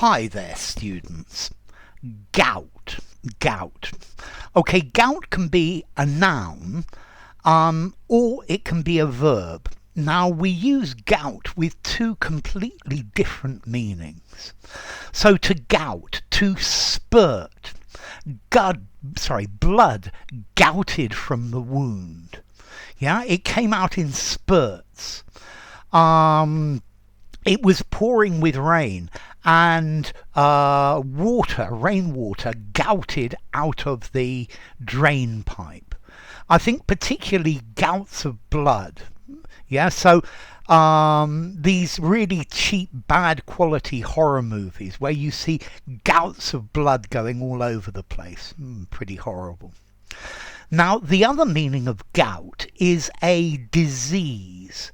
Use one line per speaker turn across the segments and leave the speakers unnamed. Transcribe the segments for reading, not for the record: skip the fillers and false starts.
Hi there, students. Gout. Gout. Okay, gout can be a noun, or it can be a verb. Now, we use gout with two completely different meanings. So to gout, to spurt, blood gouted from the wound. Yeah, it came out in spurts. It was pouring with rain, and rainwater gouted out of the drain pipe. I think particularly gouts of blood. Yeah, so these really cheap, bad quality horror movies where you see gouts of blood going all over the place. Pretty horrible. Now, the other meaning of gout is a disease,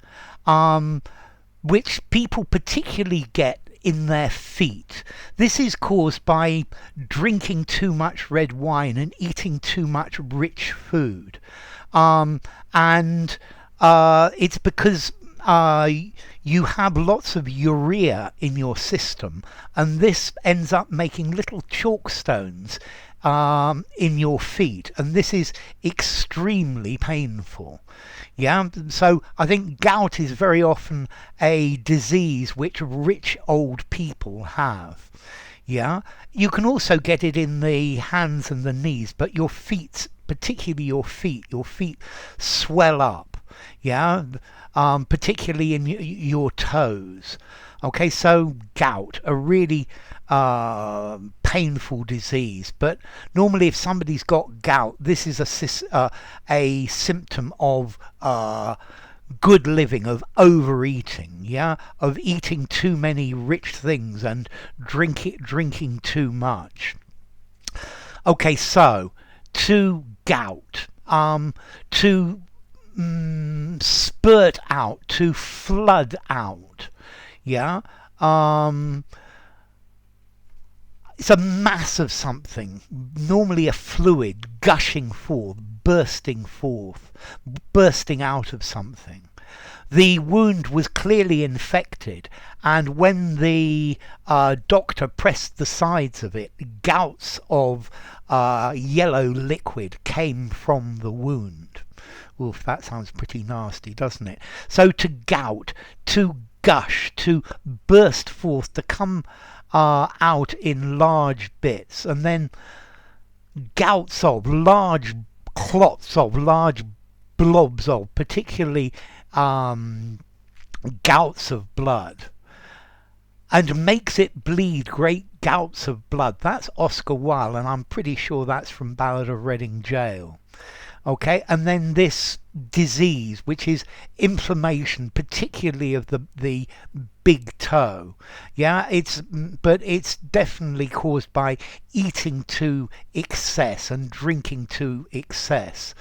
which people particularly get in their feet. This is caused by drinking too much red wine and eating too much rich food. It's because you have lots of urea in your system, and this ends up making little chalk stones in your feet, and this is extremely painful. Yeah, so I think gout is very often a disease which rich old people have. Yeah, you can also get it in the hands and the knees, but your feet, particularly your feet swell up. Yeah, particularly in your toes. Okay, so gout, a really painful disease. But normally, if somebody's got gout, this is a symptom of good living, of overeating. Yeah, of eating too many rich things and drinking too much. Okay, so to gout, to spurt out, to flood out. Yeah, it's a mass of something, normally a fluid gushing forth, bursting out of something. The wound was clearly infected, and when the doctor pressed the sides of it, gouts of yellow liquid came from the wound. Oof, that sounds pretty nasty, doesn't it? So to gout, to gush, to burst forth, to come out in large bits, and then gouts of, large clots of, large blobs of, particularly gouts of blood, and makes it bleed great gouts of blood. That's Oscar Wilde, and I'm pretty sure that's from Ballad of Reading Gaol. Okay, and then this disease, which is inflammation, particularly of the big toe. Yeah, it's definitely caused by eating to excess and drinking to excess.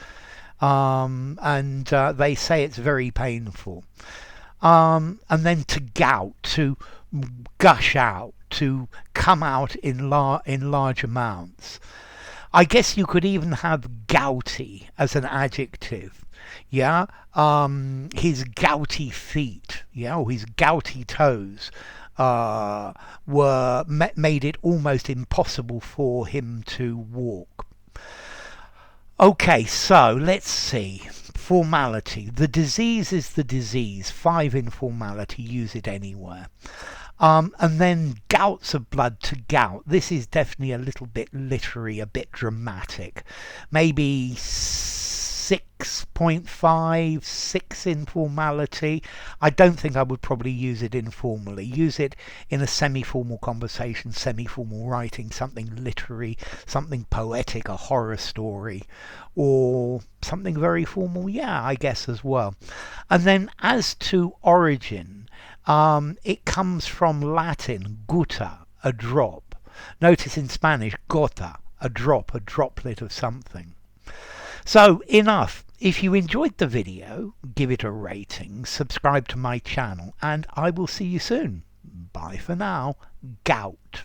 And they say it's very painful. And then to gout, to gush out, to come out in large amounts. I guess you could even have gouty as an adjective. Yeah, his gouty feet, yeah, or his gouty toes made it almost impossible for him to walk. Okay, so let's see. Formality. The disease is the disease. 5 in formality. Use it anywhere. And then gouts of blood, to gout. This is definitely a little bit literary, a bit dramatic. Maybe 6.5, 6 in formality. I don't think I would probably use it informally. Use it in a semi-formal conversation, semi-formal writing, something literary, something poetic, a horror story, or something very formal, yeah, I guess as well. And then as to origin, it comes from Latin, gutta, a drop. Notice in Spanish, gota, a drop, a droplet of something. So, enough. If you enjoyed the video, give it a rating, subscribe to my channel, and I will see you soon. Bye for now. Gout.